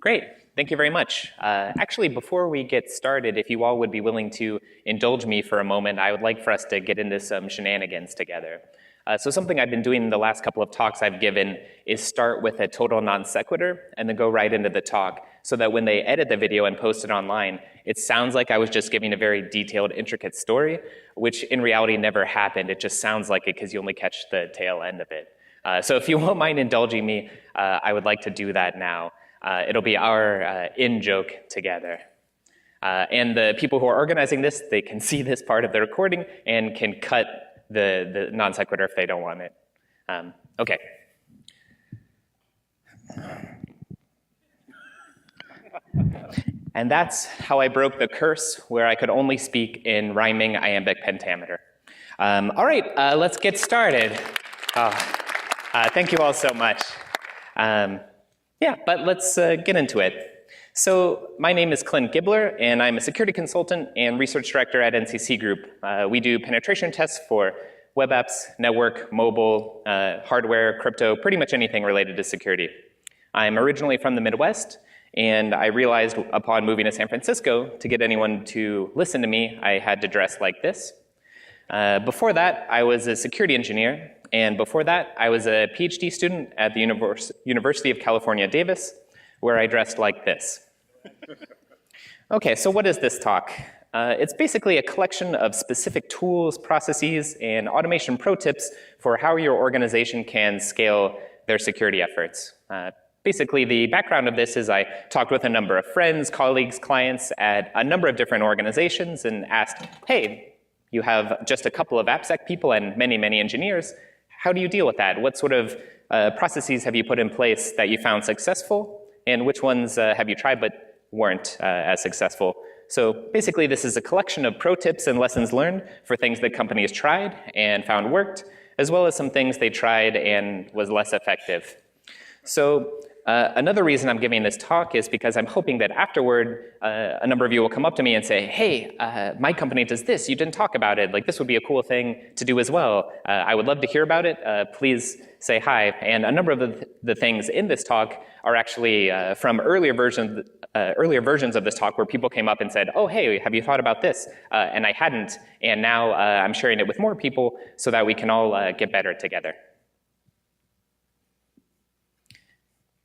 Great, thank you very much. Actually, before we get started, if you all would be willing to indulge me for a moment, I would like for us to get into some shenanigans together. So something I've been doing in the last couple of talks I've given is start with a total non sequitur and then go right into the talk so that when they edit the video and post it online, it sounds like I was just giving a very detailed, intricate story, which in reality never happened. It just sounds like it because you only catch the tail end of it. So if you won't mind indulging me, I would like to do that now. It'll be our in-joke together. And the people who are organizing this, they can see this part of the recording and can cut the non sequitur if they don't want it. Okay. And that's how I broke the curse where I could only speak in rhyming iambic pentameter. All right, let's get started. Thank you all so much. Yeah, but let's get into it. So my name is Clint Gibler, and I'm a security consultant and research director at NCC Group. We do penetration tests for web apps, network, mobile, hardware, crypto, pretty much anything related to security. I'm originally from the Midwest, and I realized upon moving to San Francisco, to get anyone to listen to me, I had to dress like this. Before that, I was a security engineer, and before that, I was a PhD student at the University of California, Davis, where I dressed like this. Okay, so what is this talk? It's basically a collection of specific tools, processes, and automation pro tips for how your organization can scale their security efforts. Basically, the background of this is I talked with a number of friends, colleagues, clients at a number of different organizations and asked, hey, you have just a couple of AppSec people and many, many engineers. How do you deal with that? What sort of processes have you put in place that you found successful? And which ones have you tried but weren't as successful? So basically, this is a collection of pro tips and lessons learned for things that companies tried and found worked, as well as some things they tried and was less effective. So another reason I'm giving this talk is because I'm hoping that afterward, a number of you will come up to me and say, hey, my company does this, you didn't talk about it, like this would be a cool thing to do as well. I would love to hear about it, please say hi. And a number of the things in this talk are actually from earlier versions of this talk where people came up and said, oh, hey, have you thought about this? And I hadn't, and now I'm sharing it with more people so that we can all get better together.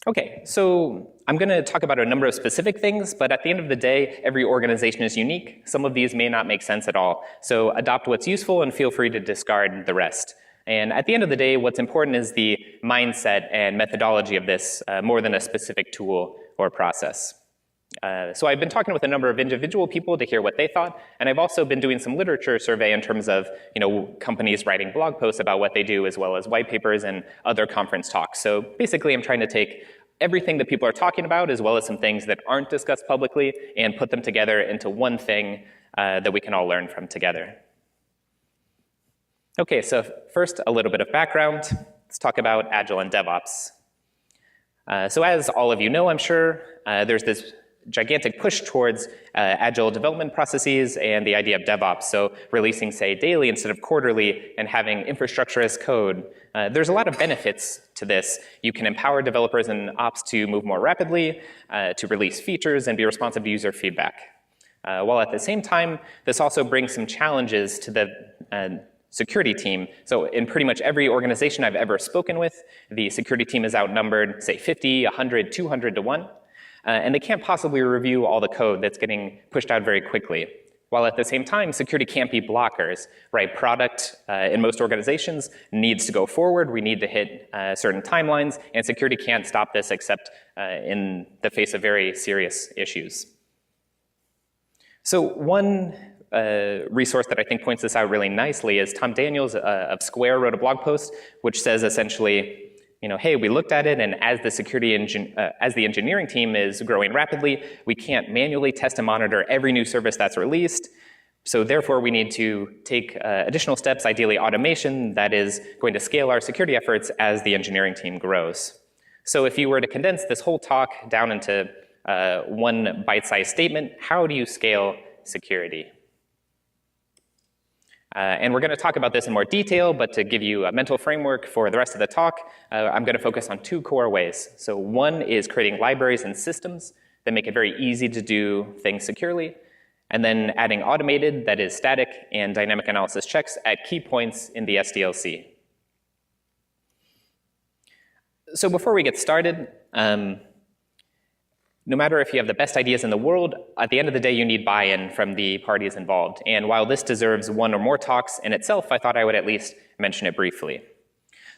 Okay, so I'm going to talk about a number of specific things, but at the end of the day, every organization is unique. Some of these may not make sense at all. So adopt what's useful and feel free to discard the rest. And at the end of the day, what's important is the mindset and methodology of this more than a specific tool or process. So I've been talking with a number of individual people to hear what they thought, and I've also been doing some literature survey in terms of companies writing blog posts about what they do, as well as white papers and other conference talks. So basically, I'm trying to take everything that people are talking about, as well as some things that aren't discussed publicly, and put them together into one thing that we can all learn from together. Okay, so first, a little bit of background. Let's talk about Agile and DevOps. So as all of you know, I'm sure, there's this gigantic push towards agile development processes and the idea of DevOps. So releasing, say, daily instead of quarterly and having infrastructure as code. There's a lot of benefits to this. You can empower developers and ops to move more rapidly, to release features and be responsive to user feedback. While at the same time, this also brings some challenges to the security team. So in pretty much every organization I've ever spoken with, the security team is outnumbered, say 50, 100, 200 to 1. And they can't possibly review all the code that's getting pushed out very quickly. While at the same time, security can't be blockers, right? Product in most organizations needs to go forward. We need to hit certain timelines, and security can't stop this except in the face of very serious issues. So one resource that I think points this out really nicely is Tom Daniels of Square wrote a blog post which says essentially, hey, we looked at it, and as the engineering team is growing rapidly, we can't manually test and monitor every new service that's released. So therefore, we need to take additional steps, ideally automation, that is going to scale our security efforts as the engineering team grows. So if you were to condense this whole talk down into one bite-sized statement, how do you scale security? And we're going to talk about this in more detail, but to give you a mental framework for the rest of the talk, I'm going to focus on two core ways. So one is creating libraries and systems that make it very easy to do things securely, and then adding automated, that is static, and dynamic analysis checks at key points in the SDLC. So before we get started, no matter if you have the best ideas in the world, at the end of the day, you need buy-in from the parties involved. And while this deserves one or more talks in itself, I thought I would at least mention it briefly.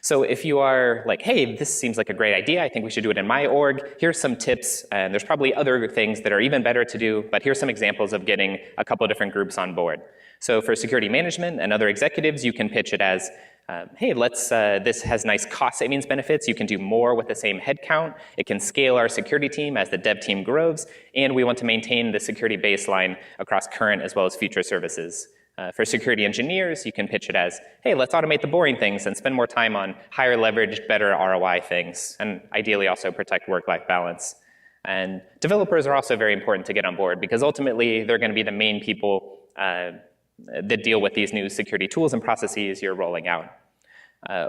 So if you are like, hey, this seems like a great idea, I think we should do it in my org, here's some tips, and there's probably other things that are even better to do, but here's some examples of getting a couple different groups on board. So for security management and other executives, you can pitch it as, hey, this has nice cost savings benefits. You can do more with the same headcount. It can scale our security team as the dev team grows. And we want to maintain the security baseline across current as well as future services. For security engineers, you can pitch it as, hey, let's automate the boring things and spend more time on higher leveraged, better ROI things, and ideally also protect work-life balance. And developers are also very important to get on board because ultimately they're going to be the main people that deal with these new security tools and processes you're rolling out.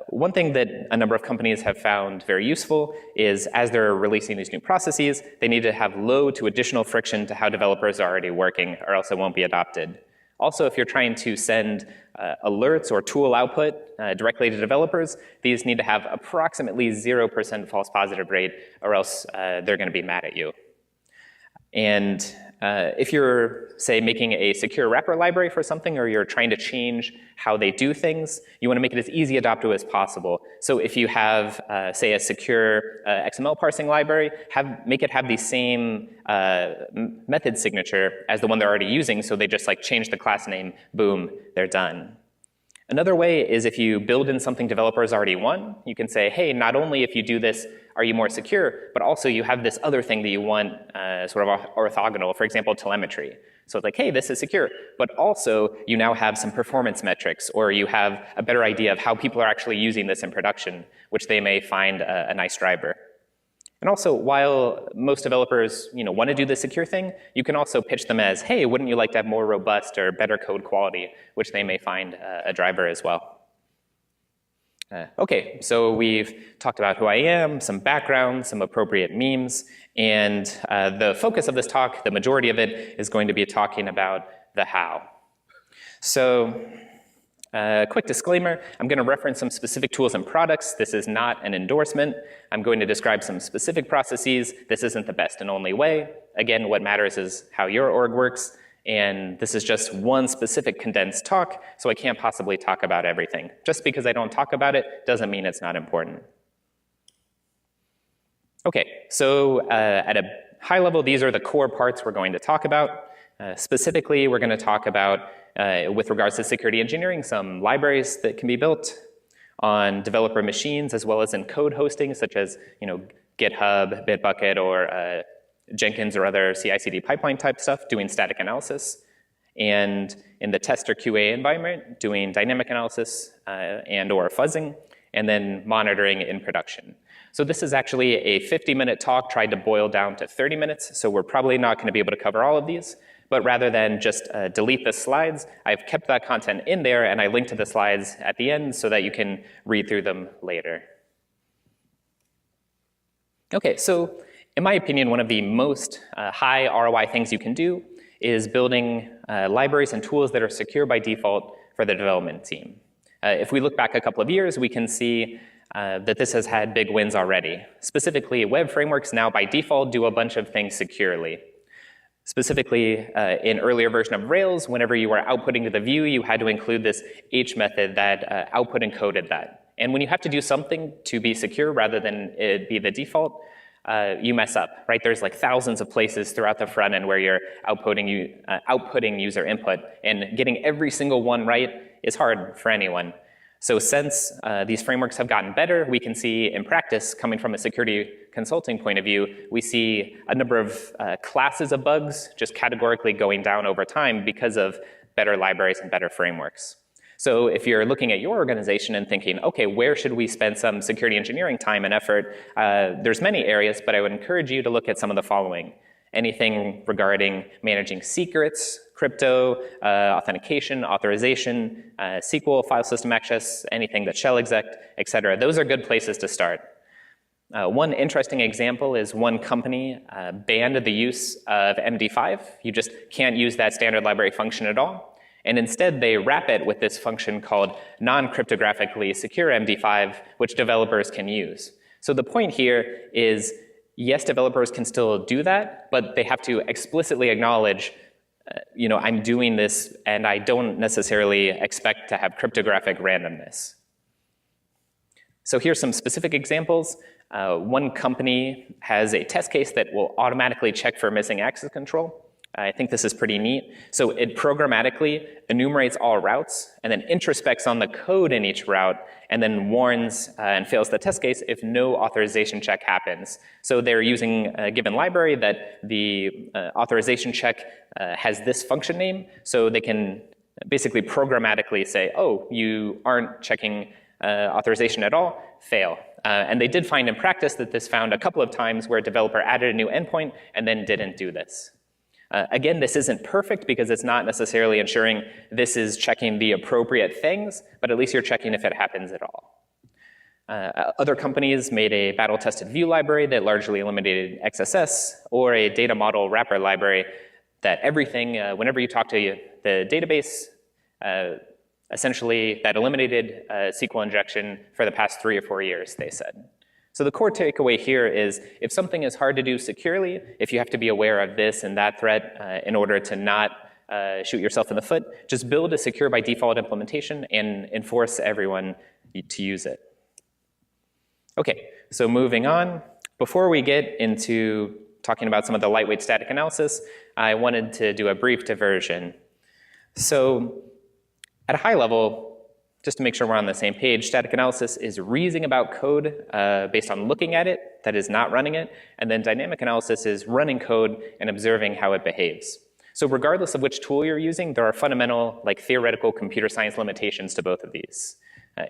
One thing that a number of companies have found very useful is as they're releasing these new processes, they need to have low to additional friction to how developers are already working, or else it won't be adopted. Also, if you're trying to send alerts or tool output directly to developers, these need to have approximately 0% false positive rate, or else they're going to be mad at you. And if you're, say, making a secure wrapper library for something, or you're trying to change how they do things, you want to make it as easy adoptable as possible. So if you have, say, a secure XML parsing library, make it have the same method signature as the one they're already using, so they just like change the class name, boom, they're done. Another way is if you build in something developers already want, you can say, hey, not only if you do this are you more secure, but also you have this other thing that you want sort of orthogonal, for example, telemetry. So it's like, hey, this is secure, but also you now have some performance metrics, or you have a better idea of how people are actually using this in production, which they may find a nice driver. And also, while most developers want to do the secure thing, you can also pitch them as, hey, wouldn't you like to have more robust or better code quality, which they may find a driver as well. Okay, so we've talked about who I am, some background, some appropriate memes, and the focus of this talk, the majority of it, is going to be talking about the how. So, quick disclaimer, I'm going to reference some specific tools and products. This is not an endorsement. I'm going to describe some specific processes. This isn't the best and only way. Again, what matters is how your org works, and this is just one specific condensed talk, so I can't possibly talk about everything. Just because I don't talk about it doesn't mean it's not important. Okay, so at a high level, these are the core parts we're going to talk about. Specifically, we're going to talk about, with regards to security engineering, some libraries that can be built on developer machines, as well as in code hosting, such as GitHub, Bitbucket, or Jenkins or other CI/CD pipeline type stuff, doing static analysis. And in the test or QA environment, doing dynamic analysis and or fuzzing, and then monitoring in production. So this is actually a 50-minute talk tried to boil down to 30 minutes, so we're probably not going to be able to cover all of these. But rather than just delete the slides, I've kept that content in there, and I linked to the slides at the end so that you can read through them later. Okay, so in my opinion, one of the most high ROI things you can do is building libraries and tools that are secure by default for the development team. If we look back a couple of years, we can see that this has had big wins already. Specifically, web frameworks now by default do a bunch of things securely. Specifically, in earlier version of Rails, whenever you were outputting to the view, you had to include this H method that output encoded that. And when you have to do something to be secure rather than it be the default, you mess up, right? There's like thousands of places throughout the front end where you're outputting user input, and getting every single one right is hard for anyone. So since these frameworks have gotten better, we can see in practice, coming from a security consulting point of view, we see a number of classes of bugs just categorically going down over time because of better libraries and better frameworks. So if you're looking at your organization and thinking, okay, where should we spend some security engineering time and effort? There's many areas, but I would encourage you to look at some of the following. Anything regarding managing secrets, crypto, authentication, authorization, SQL, file system access, anything that's shell exec, et cetera. Those are good places to start. One interesting example is one company banned the use of MD5. You just can't use that standard library function at all. And instead, they wrap it with this function called non-cryptographically secure MD5, which developers can use. So the point here is, yes, developers can still do that, but they have to explicitly acknowledge, I'm doing this and I don't necessarily expect to have cryptographic randomness. So here's some specific examples. One company has a test case that will automatically check for missing access control. I think this is pretty neat. So it programmatically enumerates all routes and then introspects on the code in each route and then warns and fails the test case if no authorization check happens. So they're using a given library that the authorization check has this function name, so they can basically programmatically say, oh, you aren't checking authorization at all, fail. And they did find in practice that this found a couple of times where a developer added a new endpoint and then didn't do this. Again, this isn't perfect because it's not necessarily ensuring this is checking the appropriate things, but at least you're checking if it happens at all. Other companies made a battle-tested view library that largely eliminated XSS, or a data model wrapper library that everything, whenever you talk to the database, essentially that eliminated SQL injection for the past 3 or 4 years, they said. So the core takeaway here is, if something is hard to do securely, if you have to be aware of this and that threat in order to not shoot yourself in the foot, just build a secure by default implementation and enforce everyone to use it. Okay, so moving on. Before we get into talking about some of the lightweight static analysis, I wanted to do a brief diversion. So at a high level, just to make sure we're on the same page, static analysis is reasoning about code based on looking at it, that is not running it, and then dynamic analysis is running code and observing how it behaves. So regardless of which tool you're using, there are fundamental, theoretical computer science limitations to both of these.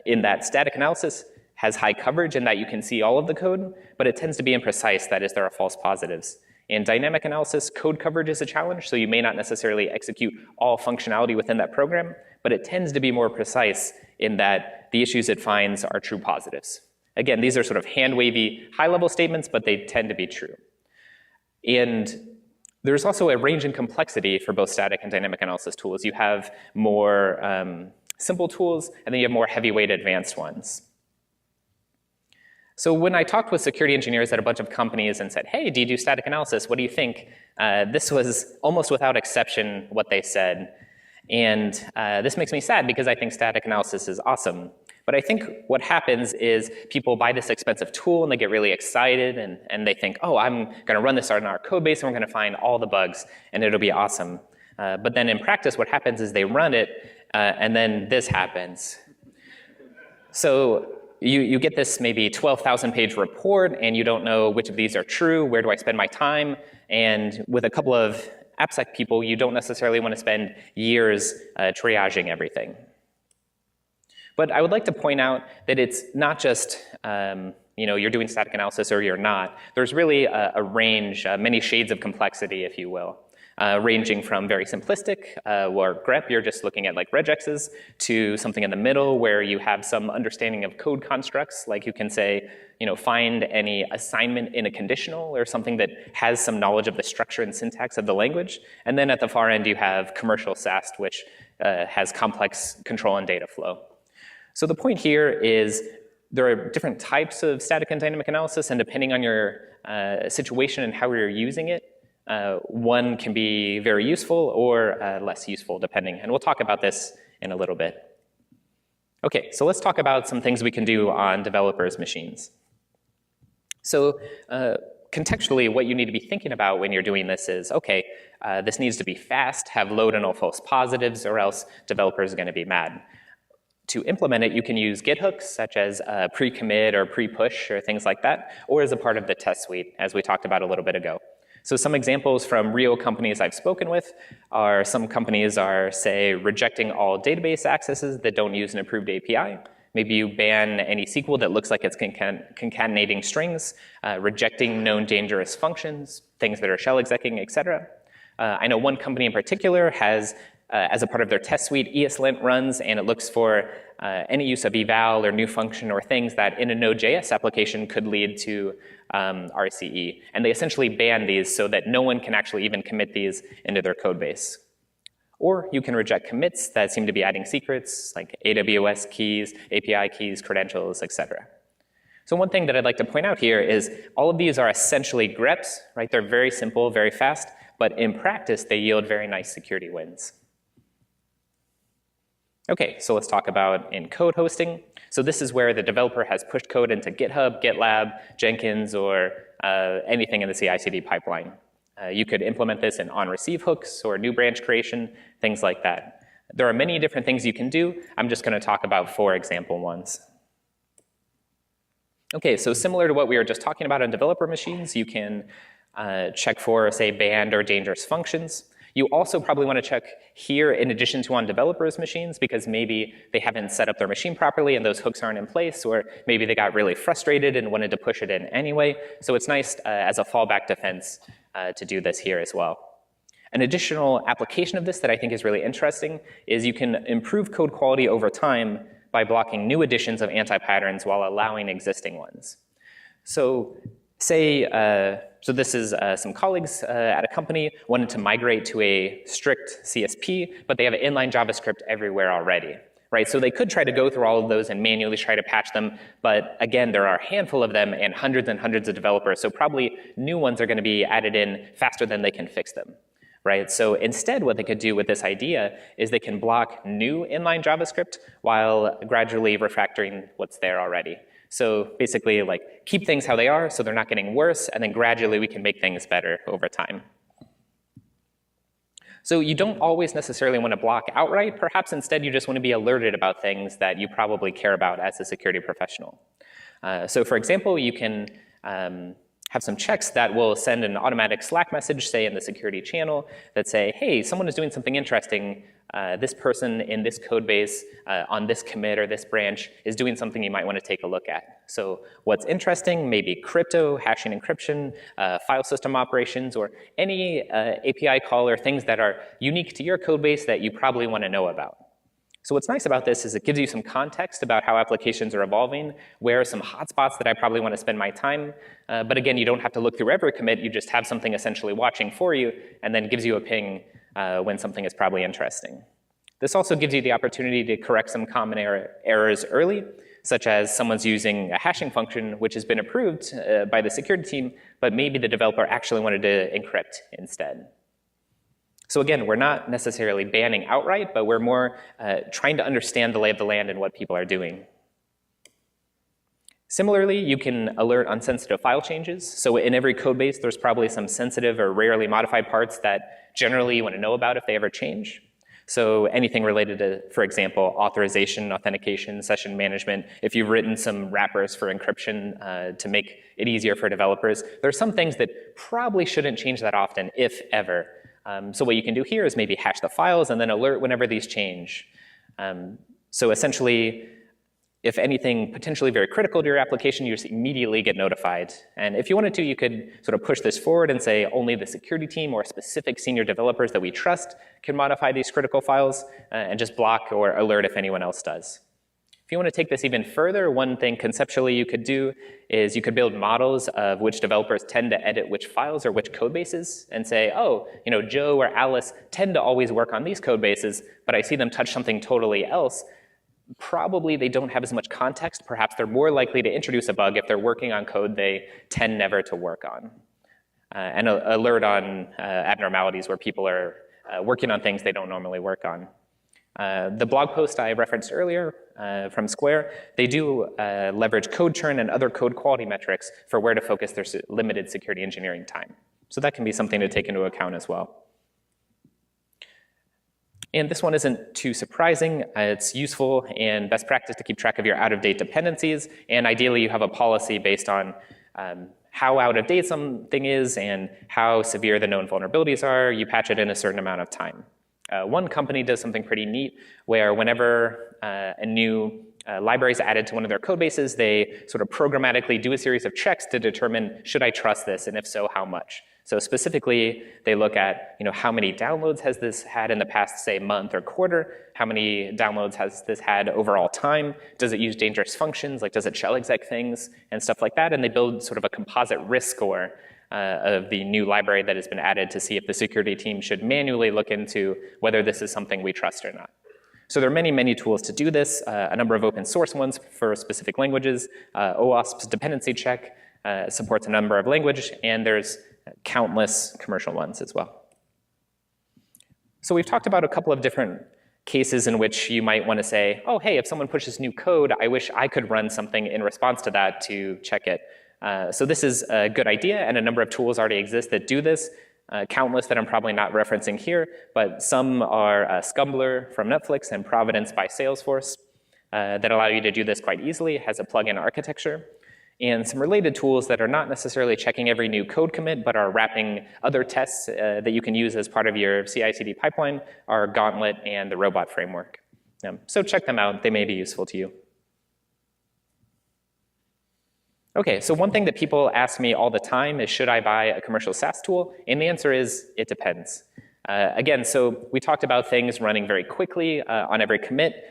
In that static analysis has high coverage in that you can see all of the code, but it tends to be imprecise, that is, there are false positives. In dynamic analysis, code coverage is a challenge, so you may not necessarily execute all functionality within that program, but it tends to be more precise in that the issues it finds are true positives. Again, these are sort of hand-wavy, high-level statements, but they tend to be true. And there's also a range in complexity for both static and dynamic analysis tools. You have more simple tools, and then you have more heavyweight advanced ones. So when I talked with security engineers at a bunch of companies and said, hey, do you do static analysis? What do you think? This was almost without exception what they said. And this makes me sad because I think static analysis is awesome. But I think what happens is people buy this expensive tool and they get really excited and they think, oh, I'm going to run this on our code base and we're going to find all the bugs and it'll be awesome. But then in practice, what happens is they run it and then this happens. So you get this maybe 12,000 page report and you don't know which of these are true, where do I spend my time? And with a couple of AppSec people, you don't necessarily want to spend years triaging everything. But I would like to point out that it's not just you're doing static analysis or you're not. There's really a range, many shades of complexity, if you will. Ranging from very simplistic, where grep, you're just looking at regexes, to something in the middle where you have some understanding of code constructs, like you can say, find any assignment in a conditional or something that has some knowledge of the structure and syntax of the language. And then at the far end, you have commercial SAST, which has complex control and data flow. So the point here is there are different types of static and dynamic analysis, and depending on your situation and how you're using it, one can be very useful or less useful, depending. And we'll talk about this in a little bit. Okay, so let's talk about some things we can do on developers' machines. So contextually, what you need to be thinking about when you're doing this is, okay, this needs to be fast, have low to no false positives, or else developers are going to be mad. To implement it, you can use Git hooks, such as pre-commit or pre-push or things like that, or as a part of the test suite, as we talked about a little bit ago. So some examples from real companies I've spoken with are some companies are, say, rejecting all database accesses that don't use an approved API. Maybe you ban any SQL that looks like it's concatenating strings, rejecting known dangerous functions, things that are shell execing, et cetera. I know one company in particular has, as a part of their test suite, ESLint runs, and it looks for any use of eval or new function or things that in a Node.js application could lead to RCE. And they essentially ban these so that no one can actually even commit these into their code base. Or you can reject commits that seem to be adding secrets, like AWS keys, API keys, credentials, etc. So one thing that I'd like to point out here is all of these are essentially greps, right? They're very simple, very fast, but in practice, they yield very nice security wins. Okay, so let's talk about in code hosting. So this is where the developer has pushed code into GitHub, GitLab, Jenkins, or anything in the CI/CD pipeline. You could implement this in on-receive hooks or new branch creation, things like that. There are many different things you can do. I'm just going to talk about 4 example ones. Okay, so similar to what we were just talking about on developer machines, you can check for, say, banned or dangerous functions. You also probably want to check here in addition to on developers' machines because maybe they haven't set up their machine properly and those hooks aren't in place, or maybe they got really frustrated and wanted to push it in anyway. So it's nice as a fallback defense to do this here as well. An additional application of this that I think is really interesting is you can improve code quality over time by blocking new additions of anti-patterns while allowing existing ones. So say, so this is some colleagues at a company wanted to migrate to a strict CSP, but they have inline JavaScript everywhere already, right? So they could try to go through all of those and manually try to patch them, but again, there are a handful of them and hundreds of developers, so probably new ones are going to be added in faster than they can fix them. Right? So instead, what they could do with this idea is they can block new inline JavaScript while gradually refactoring what's there already. So basically, like, keep things how they are so they're not getting worse, and then gradually we can make things better over time. So you don't always necessarily want to block outright. Perhaps instead you just want to be alerted about things that you probably care about as a security professional. So for example, you can have some checks that will send an automatic Slack message, say in the security channel, that say, hey, someone is doing something interesting. This person in this code base on this commit or this branch is doing something you might want to take a look at. So what's interesting, maybe crypto, hashing encryption, file system operations, or any API call or things that are unique to your code base that you probably want to know about. So what's nice about this is it gives you some context about how applications are evolving, where are some hotspots that I probably want to spend my time. But again, you don't have to look through every commit. You just have something essentially watching for you, and then gives you a ping when something is probably interesting. This also gives you the opportunity to correct some common errors early, such as someone's using a hashing function which has been approved by the security team, but maybe the developer actually wanted to encrypt instead. So again, we're not necessarily banning outright, but we're more trying to understand the lay of the land and what people are doing. Similarly, you can alert on sensitive file changes. So in every code base, there's probably some sensitive or rarely modified parts that generally you want to know about if they ever change. So anything related to, for example, authorization, authentication, session management, if you've written some wrappers for encryption to make it easier for developers, there are some things that probably shouldn't change that often, if ever. So what you can do here is maybe hash the files and then alert whenever these change. So essentially, if anything potentially very critical to your application, you just immediately get notified. And if you wanted to, you could sort of push this forward and say only the security team or specific senior developers that we trust can modify these critical files and just block or alert if anyone else does. If you want to take this even further, one thing conceptually you could do is you could build models of which developers tend to edit which files or which code bases and say, oh, you know, Joe or Alice tend to always work on these code bases, but I see them touch something totally else. Probably they don't have as much context. Perhaps they're more likely to introduce a bug if they're working on code they tend never to work on. And alert on abnormalities where people are working on things they don't normally work on. The blog post I referenced earlier from Square, they do leverage code churn and other code quality metrics for where to focus their limited security engineering time. So that can be something to take into account as well. And this one isn't too surprising. It's useful and best practice to keep track of your out-of-date dependencies. And ideally, you have a policy based on how out-of-date something is and how severe the known vulnerabilities are. You patch it in a certain amount of time. One company does something pretty neat where whenever a new library is added to one of their code bases, they sort of programmatically do a series of checks to determine, should I trust this, and if so, how much? So specifically, they look at how many downloads has this had in the past, say, month or quarter? How many downloads has this had overall time? Does it use dangerous functions? Like, does it shell exec things and stuff like that? And they build sort of a composite risk score of the new library that has been added to see if the security team should manually look into whether this is something we trust or not. So there are many, many tools to do this, a number of open source ones for specific languages. OWASP's dependency check supports a number of languages, and there's countless commercial ones as well. So we've talked about a couple of different cases in which you might want to say, oh, hey, if someone pushes new code, I wish I could run something in response to that to check it. So this is a good idea, and a number of tools already exist that do this. Countless that I'm probably not referencing here, but some are Scumbler from Netflix and Providence by Salesforce that allow you to do this quite easily. It has a plugin architecture. And some related tools that are not necessarily checking every new code commit, but are wrapping other tests that you can use as part of your CI/CD pipeline are Gauntlet and the Robot Framework. So check them out. They may be useful to you. Okay, so one thing that people ask me all the time is, should I buy a commercial SAST tool? And the answer is, it depends. Again, so we talked about things running very quickly on every commit.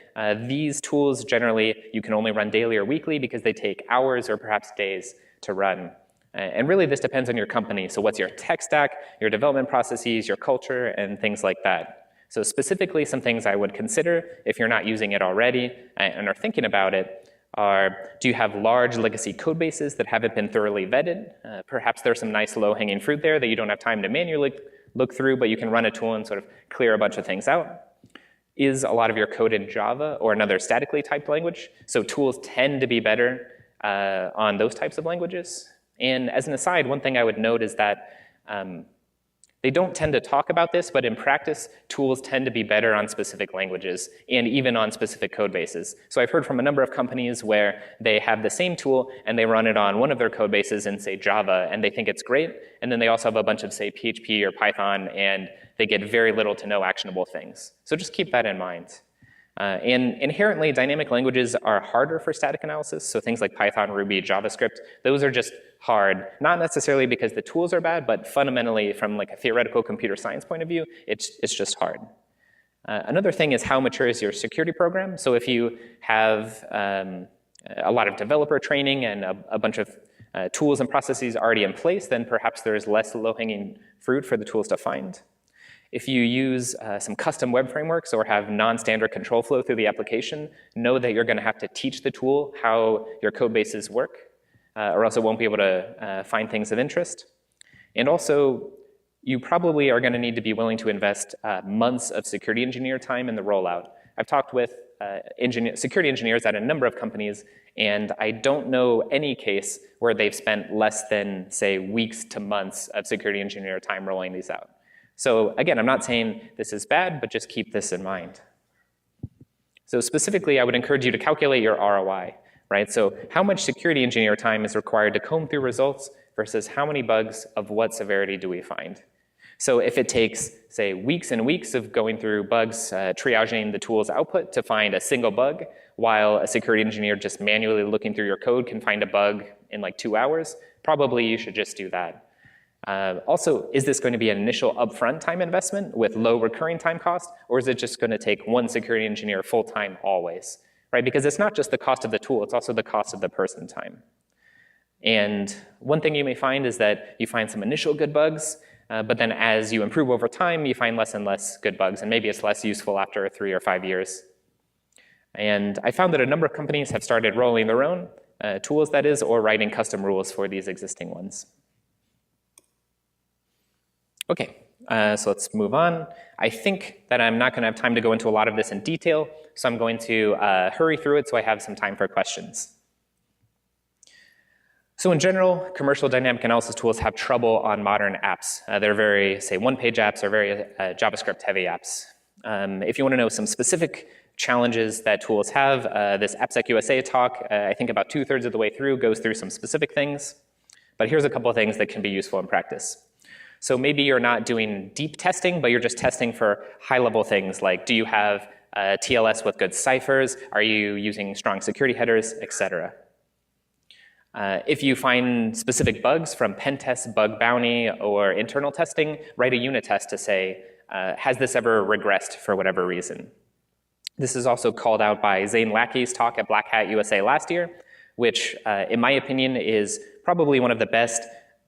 These tools, generally, you can only run daily or weekly because they take hours or perhaps days to run. And really, this depends on your company. So what's your tech stack, your development processes, your culture, and things like that. So specifically, some things I would consider if you're not using it already and are thinking about it are, do you have large legacy code bases that haven't been thoroughly vetted? Perhaps there's some nice low-hanging fruit there that you don't have time to manually look through, but you can run a tool and sort of clear a bunch of things out. Is a lot of your code in Java or another statically typed language? So tools tend to be better on those types of languages. And as an aside, one thing I would note is that they don't tend to talk about this, but in practice, tools tend to be better on specific languages and even on specific code bases. So I've heard from a number of companies where they have the same tool and they run it on one of their code bases in, say, Java, and they think it's great. And then they also have a bunch of, say, PHP or Python, and they get very little to no actionable things. So just keep that in mind. And inherently, dynamic languages are harder for static analysis. So things like Python, Ruby, JavaScript, those are just hard. Not necessarily because the tools are bad, but fundamentally from like a theoretical computer science point of view, it's just hard. Another thing is how mature is your security program. So if you have a lot of developer training and a bunch of tools and processes already in place, then perhaps there's less low-hanging fruit for the tools to find. If you use some custom web frameworks or have non-standard control flow through the application, know that you're going to have to teach the tool how your code bases work, or else it won't be able to find things of interest. And also, you probably are going to need to be willing to invest months of security engineer time in the rollout. I've talked with security engineers at a number of companies, and I don't know any case where they've spent less than, say, weeks to months of security engineer time rolling these out. So again, I'm not saying this is bad, but just keep this in mind. So specifically, I would encourage you to calculate your ROI, right? So how much security engineer time is required to comb through results versus how many bugs of what severity do we find? So if it takes, say, weeks and weeks of going through bugs, triaging the tool's output to find a single bug, while a security engineer just manually looking through your code can find a bug in like 2 hours, probably you should just do that. Also, is this going to be an initial upfront time investment with low recurring time cost, or is it just going to take one security engineer full-time always, right? Because it's not just the cost of the tool, it's also the cost of the person time. And one thing you may find is that you find some initial good bugs, but then as you improve over time, you find less and less good bugs, and maybe it's less useful after 3 or 5 years. And I found that a number of companies have started rolling their own tools, that is, or writing custom rules for these existing ones. Okay, so let's move on. I think that I'm not going to have time to go into a lot of this in detail, so I'm going to hurry through it so I have some time for questions. So in general, commercial dynamic analysis tools have trouble on modern apps. They're very, say, one-page apps or very JavaScript-heavy apps. If you want to know some specific challenges that tools have, this AppSec USA talk, I think about 2/3 of the way through, goes through some specific things. But here's a couple of things that can be useful in practice. So maybe you're not doing deep testing, but you're just testing for high-level things like, do you have TLS with good ciphers? Are you using strong security headers, et cetera? If you find specific bugs from pen test, bug bounty, or internal testing, write a unit test to say, has this ever regressed for whatever reason? This is also called out by Zane Lackey's talk at Black Hat USA last year, which, in my opinion, is probably one of the best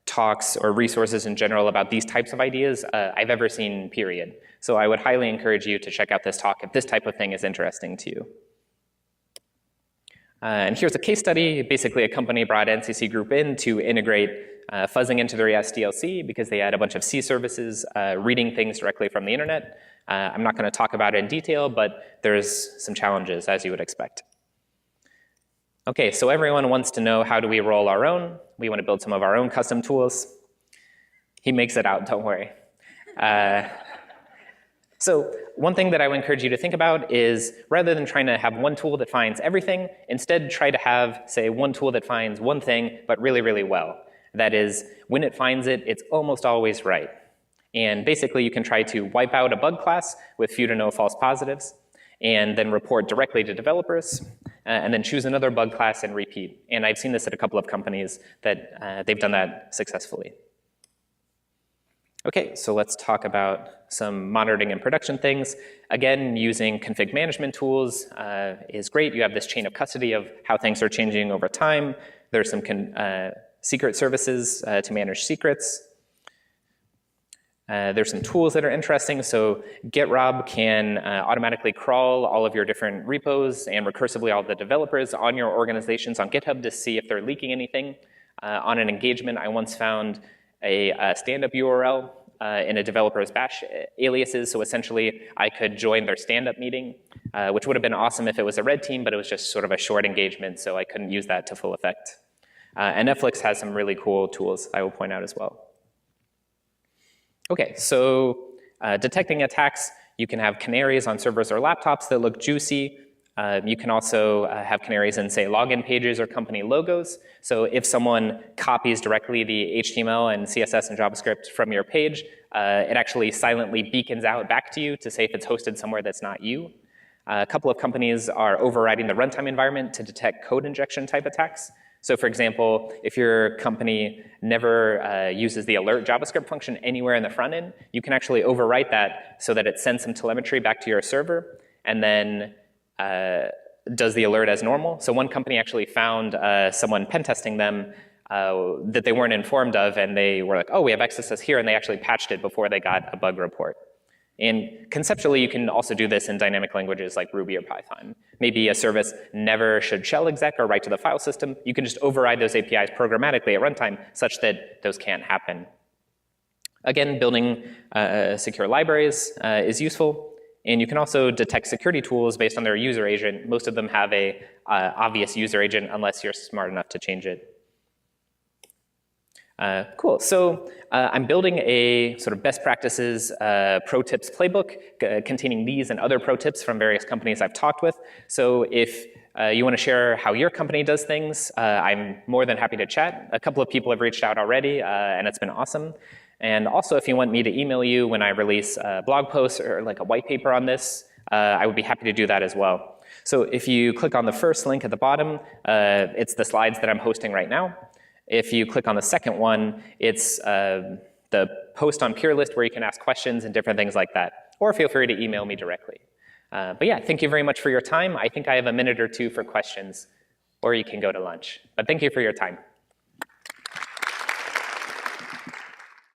talks or resources in general about these types of ideas I've ever seen, period. So I would highly encourage you to check out this talk if this type of thing is interesting to you. And here's a case study. Basically, a company brought NCC Group in to integrate fuzzing into their SDLC because they had a bunch of C services reading things directly from the internet. I'm not going to talk about it in detail, but there's some challenges, as you would expect. Okay, so everyone wants to know, how do we roll our own? We want to build some of our own custom tools. He makes it out, don't worry. So one thing that I would encourage you to think about is, rather than trying to have one tool that finds everything, instead try to have, say, one tool that finds one thing, but really, really well. That is, when it finds it, it's almost always right. And basically, you can try to wipe out a bug class with few to no false positives, and then report directly to developers, and then choose another bug class and repeat. And I've seen this at a couple of companies that they've done that successfully. Okay, so let's talk about some monitoring and production things. Again, using config management tools is great. You have this chain of custody of how things are changing over time. There's some secret services to manage secrets. There's some tools that are interesting. So GitRob can automatically crawl all of your different repos and recursively all the developers on your organizations on GitHub to see if they're leaking anything. On an engagement, I once found a stand-up URL in a developer's bash aliases. So essentially, I could join their stand-up meeting, which would have been awesome if it was a red team, but it was just sort of a short engagement, so I couldn't use that to full effect. And Netflix has some really cool tools I will point out as well. Okay, so detecting attacks, you can have canaries on servers or laptops that look juicy. You can also have canaries in, say, login pages or company logos. So if someone copies directly the HTML and CSS and JavaScript from your page, it actually silently beacons out back to you to say if it's hosted somewhere that's not you. A couple of companies are overriding the runtime environment to detect code injection type attacks. So for example, if your company never uses the alert JavaScript function anywhere in the front end, you can actually overwrite that so that it sends some telemetry back to your server and then does the alert as normal. So one company actually found someone pen testing them that they weren't informed of, and they were like, oh, we have excesses here, and they actually patched it before they got a bug report. And conceptually, you can also do this in dynamic languages like Ruby or Python. Maybe a service never should shell exec or write to the file system. You can just override those APIs programmatically at runtime such that those can't happen. Again, building secure libraries is useful. And you can also detect security tools based on their user agent. Most of them have a obvious user agent unless you're smart enough to change it. Cool, so I'm building a sort of best practices pro tips playbook containing these and other pro tips from various companies I've talked with. So if you want to share how your company does things, I'm more than happy to chat. A couple of people have reached out already, and it's been awesome. And also, if you want me to email you when I release blog posts or like a white paper on this, I would be happy to do that as well. So if you click on the first link at the bottom, it's the slides that I'm hosting right now. If you click on the second one, it's the post on PureList where you can ask questions and different things like that. Or feel free to email me directly. But yeah, thank you very much for your time. I think I have a minute or two for questions, or you can go to lunch. But thank you for your time.